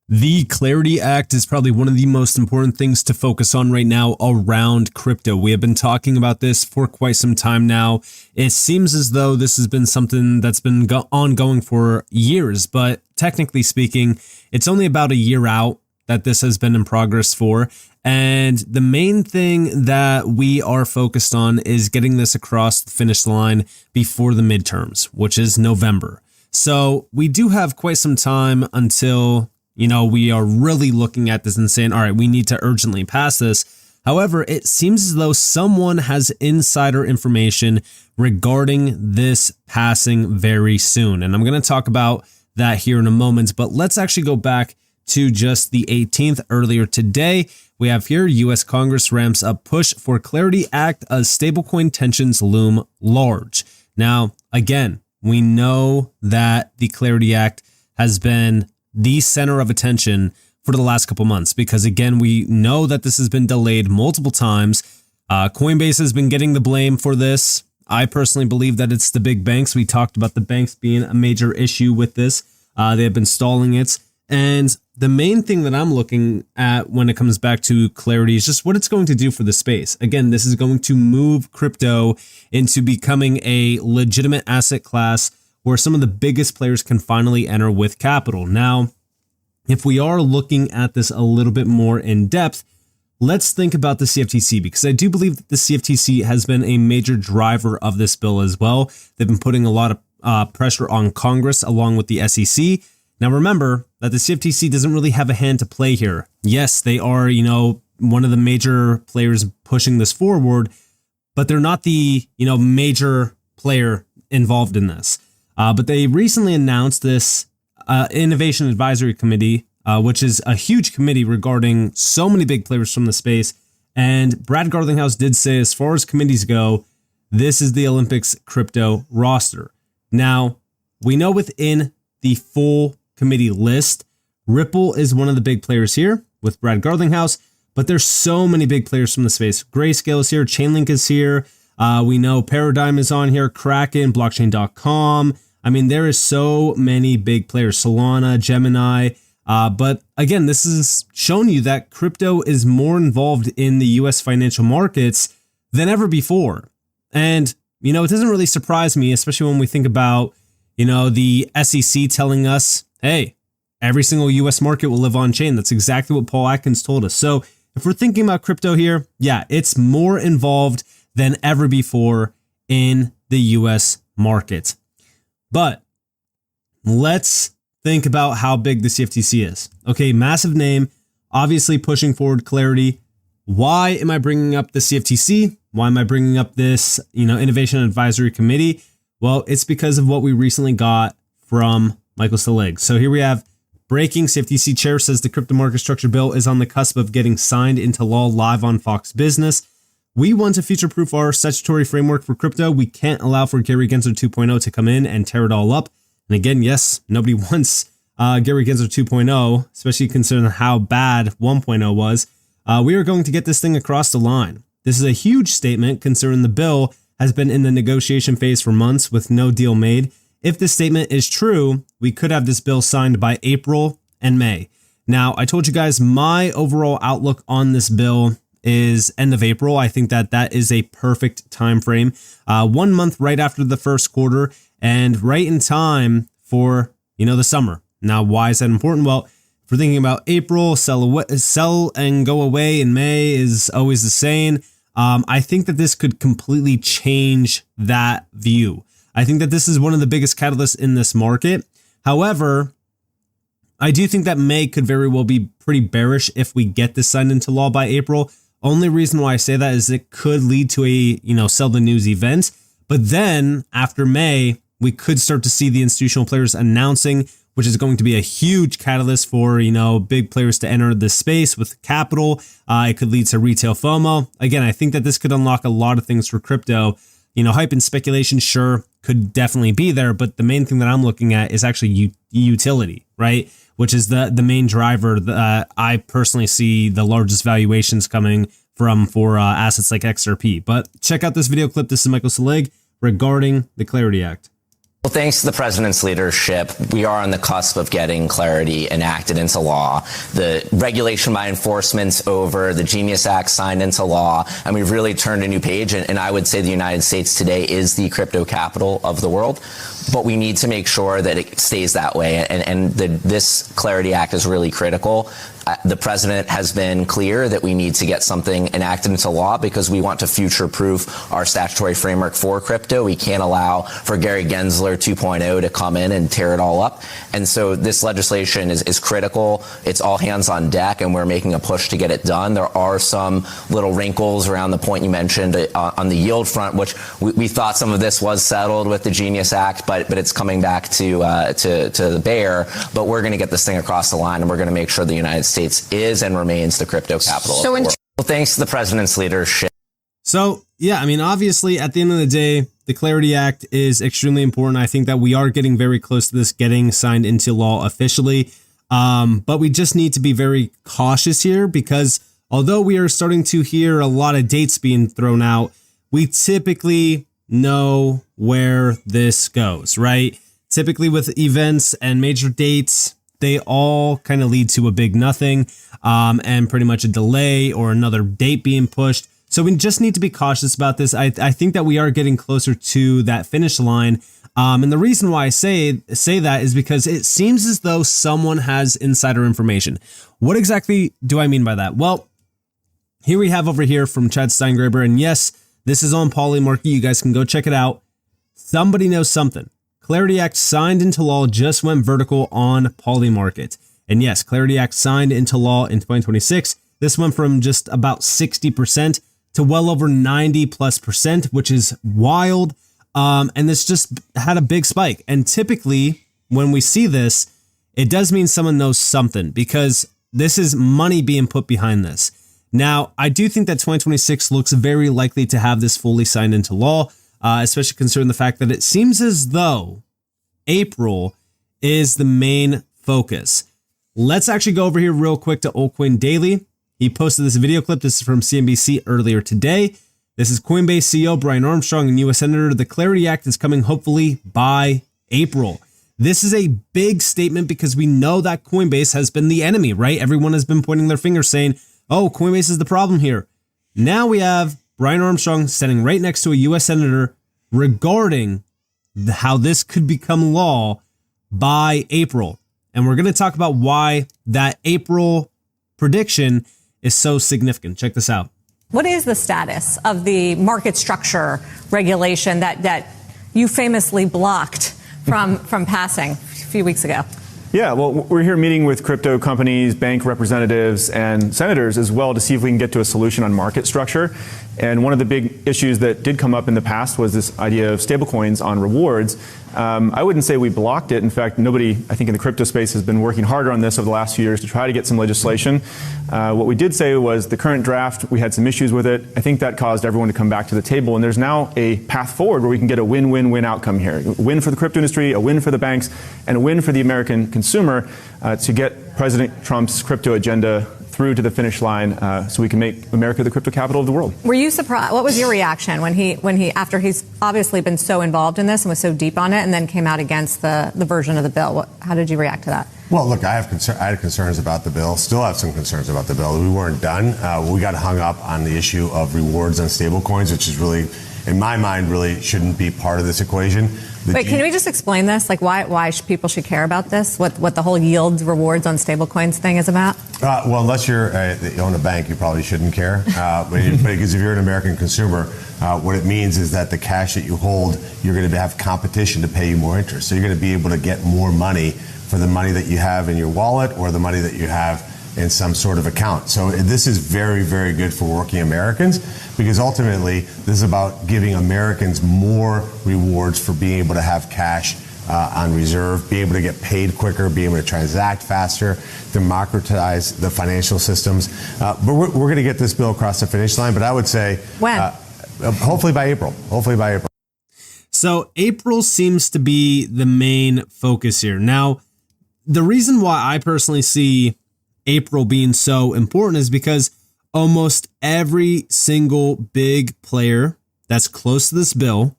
The Clarity Act is probably one of the most important things to focus on right now around crypto. We have been talking about this for quite some time now. It seems as though this has been something that's been ongoing for years, but technically speaking, it's only about a year out that this has been in progress for. And the main thing that we are focused on is getting this across the finish line before the midterms, which is November. So we do have quite some time until we are really looking at this and saying, all right, we need to urgently pass this. However, it seems as though someone has insider information regarding this passing very soon. And I'm going to talk about that here in a moment, but let's actually go back to just the 18th earlier today. We have here U.S. Congress ramps up push for Clarity Act as stablecoin tensions loom large. Now, again, we know that the Clarity Act has been the center of attention for the last couple months because, again, we know that this has been delayed multiple times. Coinbase has been getting the blame for this. I personally believe that it's the big banks. We talked about the banks being a major issue with this. They have been stalling it. And the main thing that I'm looking at when it comes back to Clarity is just what it's going to do for the space. Again, this is going to move crypto into becoming a legitimate asset class where some of the biggest players can finally enter with capital. Now, if we are looking at this a little bit more in depth, let's think about the CFTC, because I do believe that the CFTC has been a major driver of this bill as well. They've been putting a lot of pressure on Congress along with the SEC. Now, remember that the CFTC doesn't really have a hand to play here. Yes, they are, one of the major players pushing this forward, but they're not the, major player involved in this. But they recently announced this Innovation Advisory Committee, which is a huge committee regarding so many big players from the space. And Brad Garlinghouse did say, as far as committees go, this is the Olympics crypto roster. Now, we know within the full committee list, Ripple is one of the big players here with Brad Garlinghouse, but there's so many big players from the space. Grayscale is here, Chainlink is here. We know Paradigm is on here, Kraken, blockchain.com. I mean, there is so many big players, Solana, Gemini. But again, this has shown you that crypto is more involved in the US financial markets than ever before. And, it doesn't really surprise me, especially when we think about, the SEC telling us, hey, every single US market will live on chain. That's exactly what Paul Atkins told us. So if we're thinking about crypto here, yeah, it's more involved than ever before in the US market. But let's think about how big the CFTC is. Okay, massive name, obviously pushing forward Clarity. Why am I bringing up the CFTC? Why am I bringing up this, Innovation Advisory Committee? Well, it's because of what we recently got from Michael Selig. So here we have breaking: CFTC chair says the crypto market structure bill is on the cusp of getting signed into law live on Fox Business. We want to future-proof our statutory framework for crypto. We can't allow for Gary Gensler 2.0 to come in and tear it all up. And again, yes, nobody wants Gary Gensler 2.0, especially considering how bad 1.0 was. We are going to get this thing across the line. This is a huge statement considering the bill has been in the negotiation phase for months with no deal made. If this statement is true, we could have this bill signed by April and May. Now, I told you guys my overall outlook on this bill is end of April. I think that that is a perfect time frame. 1 month right after the first quarter and right in time for, the summer. Now, why is that important? Well, if we're thinking about April, sell and go away in May is always the same. I think that this could completely change that view. I think that this is one of the biggest catalysts in this market. However, I do think that May could very well be pretty bearish if we get this signed into law by April. Only reason why I say that is it could lead to a, sell the news event. But then after May, we could start to see the institutional players announcing, which is going to be a huge catalyst for, big players to enter the space with capital. It could lead to retail FOMO. Again, I think that this could unlock a lot of things for crypto. Hype and speculation, sure, could definitely be there. But the main thing that I'm looking at is actually utility, right? Which is the main driver that I personally see the largest valuations coming from for assets like XRP. But check out this video clip. This is Michael Selig regarding the Clarity Act. Well, thanks to the president's leadership, we are on the cusp of getting clarity enacted into law. The regulation by enforcement's over, the Genius Act signed into law, and we've really turned a new page. And I would say the United States today is the crypto capital of the world. But we need to make sure that it stays that way. And this Clarity Act is really critical. The president has been clear that we need to get something enacted into law because we want to future-proof our statutory framework for crypto. We can't allow for Gary Gensler 2.0 to come in and tear it all up. And so this legislation is critical. It's all hands on deck, and we're making a push to get it done. There are some little wrinkles around the point you mentioned on the yield front, which we thought some of this was settled with the Genius Act, but it's coming back to the bear. But we're going to get this thing across the line, and we're going to make sure the United States is and remains the crypto capital of the world. Well, thanks to the president's leadership. So, yeah, I mean, obviously, at the end of the day, the Clarity Act is extremely important. I think that we are getting very close to this getting signed into law officially. But we just need to be very cautious here because although we are starting to hear a lot of dates being thrown out, we typically know where this goes, right? Typically with events and major dates, they all kind of lead to a big nothing and pretty much a delay or another date being pushed. So we just need to be cautious about this. I think that we are getting closer to that finish line. And the reason why I say that is because it seems as though someone has insider information. What exactly do I mean by that? Well, here we have over here from Chad Steingraber. And yes, this is on Polymarket. You guys can go check it out. Somebody knows something. Clarity Act signed into law just went vertical on Polymarket. And yes, Clarity Act signed into law in 2026. This went from just about 60% to well over 90+%, which is wild. And this just had a big spike. And typically when we see this, it does mean someone knows something because this is money being put behind this. Now, I do think that 2026 looks very likely to have this fully signed into law. Especially considering the fact that it seems as though April is the main focus. Let's actually go over here real quick to Altcoin Daily. He posted this video clip. This is from CNBC earlier today. This is Coinbase CEO Brian Armstrong and U.S. Senator. The Clarity Act is coming hopefully by April. This is a big statement because we know that Coinbase has been the enemy, right? Everyone has been pointing their finger saying, oh, Coinbase is the problem here. Now we have Brian Armstrong standing right next to a U.S. Senator regarding how this could become law by April. And we're going to talk about why that April prediction is so significant. Check this out. What is the status of the market structure regulation that you famously blocked from passing a few weeks ago? Yeah, well, we're here meeting with crypto companies, bank representatives, and senators as well to see if we can get to a solution on market structure. And one of the big issues that did come up in the past was this idea of stablecoins on rewards. I wouldn't say we blocked it. In fact, nobody, I think, in the crypto space has been working harder on this over the last few years to try to get some legislation. What we did say was the current draft, we had some issues with it. I think that caused everyone to come back to the table. And there's now a path forward where we can get a win-win-win outcome here. A win for the crypto industry, a win for the banks, and a win for the American consumer to get President Trump's crypto agenda through to the finish line so we can make America the crypto capital of the world. Were you surprised? What was your reaction when he after he's obviously been so involved in this and was so deep on it and then came out against the version of the bill? How did you react to that? Well, look, I had concerns about the bill, still have some concerns about the bill. We weren't done. We got hung up on the issue of rewards on stablecoins, which is really, in my mind, really shouldn't be part of this equation. Wait, can we just explain this? Like why people should care about this? What the whole yield rewards on stablecoins thing is about? Well, unless you own a bank, you probably shouldn't care. Because if you're an American consumer, what it means is that the cash that you hold, you're going to have competition to pay you more interest. So you're going to be able to get more money for the money that you have in your wallet or the money that you have in some sort of account. So this is very, very good for working Americans because ultimately this is about giving Americans more rewards for being able to have cash on reserve, being able to get paid quicker, being able to transact faster, democratize the financial systems. But we're going to get this bill across the finish line. But I would say when? Hopefully by April. Hopefully by April. So April seems to be the main focus here. Now, the reason why I personally see April being so important is because almost every single big player that's close to this bill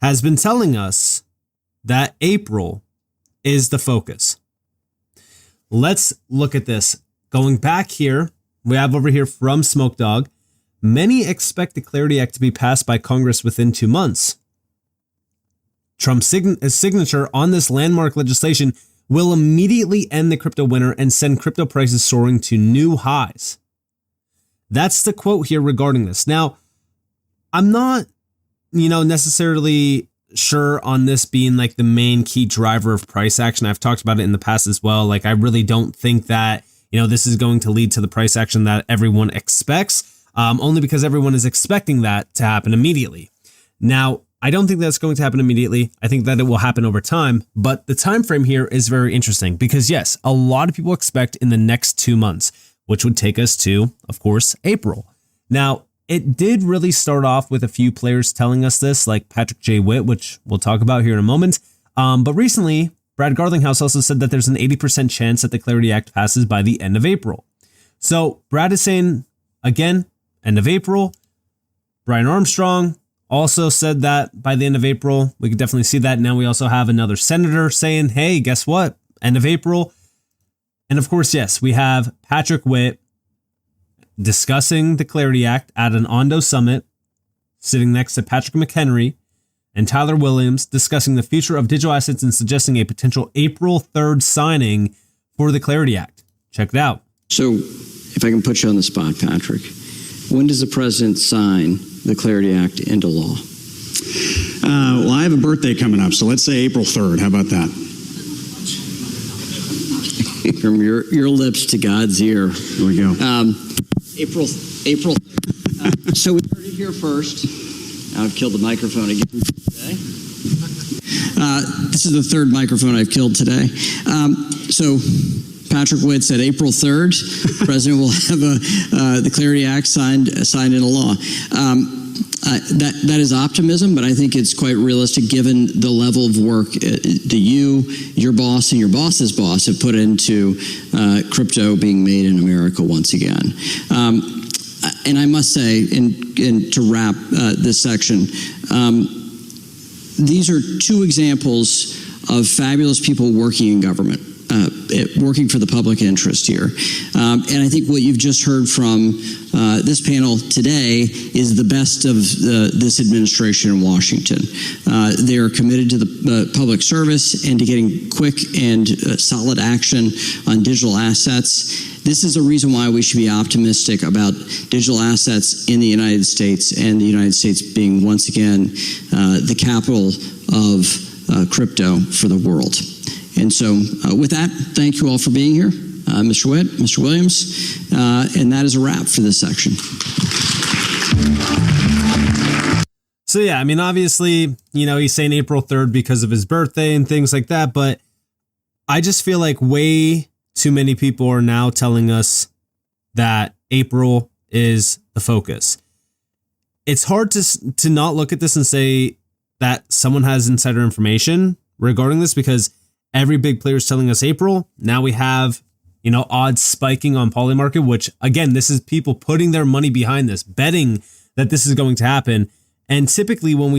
has been telling us that April is the focus. Let's look at this. Going back here, we have over here from Smoke Dog, many expect the Clarity Act to be passed by Congress within 2 months. Trump's signature on this landmark legislation will immediately end the crypto winter and send crypto prices soaring to new highs. That's the quote here regarding this. Now, I'm not, necessarily sure on this being like the main key driver of price action. I've talked about it in the past as well. Like, I really don't think that, this is going to lead to the price action that everyone expects, only because everyone is expecting that to happen immediately. Now, I don't think that's going to happen immediately. I think that it will happen over time, but the time frame here is very interesting because yes, a lot of people expect in the next 2 months, which would take us to, of course, April. Now, it did really start off with a few players telling us this, like Patrick J. Witt, which we'll talk about here in a moment. But recently, Brad Garlinghouse also said that there's an 80% chance that the Clarity Act passes by the end of April. So Brad is saying, again, end of April. Brian Armstrong also said that by the end of April. We could definitely see that. Now we also have another senator saying, hey, guess what? End of April. And of course, yes, we have Patrick Witt discussing the Clarity Act at an Ondo summit, sitting next to Patrick McHenry and Tyler Williams, discussing the future of digital assets and suggesting a potential April 3rd signing for the Clarity Act. Check it out. So if I can put you on the spot, Patrick, when does the president sign the Clarity Act into law? Well, I have a birthday coming up, so let's say April 3rd. How about that? From your lips to God's ear. Here we go. April. So we heard it here first. I've killed the microphone again today. This is the third microphone I've killed today. So Patrick Witt said April 3rd, the president will have the Clarity Act signed into law. That is optimism, but I think it's quite realistic given the level of work that you, your boss, and your boss's boss have put into crypto being made in America once again. And I must say, and to wrap this section, these are two examples of fabulous people working in government. Working for the public interest here. And I think what you've just heard from this panel today is the best of this administration in Washington. They are committed to the public service and to getting quick and solid action on digital assets. This is a reason why we should be optimistic about digital assets in the United States and the United States being once again the capital of crypto for the world. And so with that, thank you all for being here. Mr. Witt, Mr. Williams, and that is a wrap for this section. So yeah, I mean, obviously, he's saying April 3rd because of his birthday and things like that, but I just feel like way too many people are now telling us that April is the focus. It's hard to not look at this and say that someone has insider information regarding this because every big player is telling us April. Now we have, odds spiking on Polymarket, which again, this is people putting their money behind this, betting that this is going to happen. And typically when we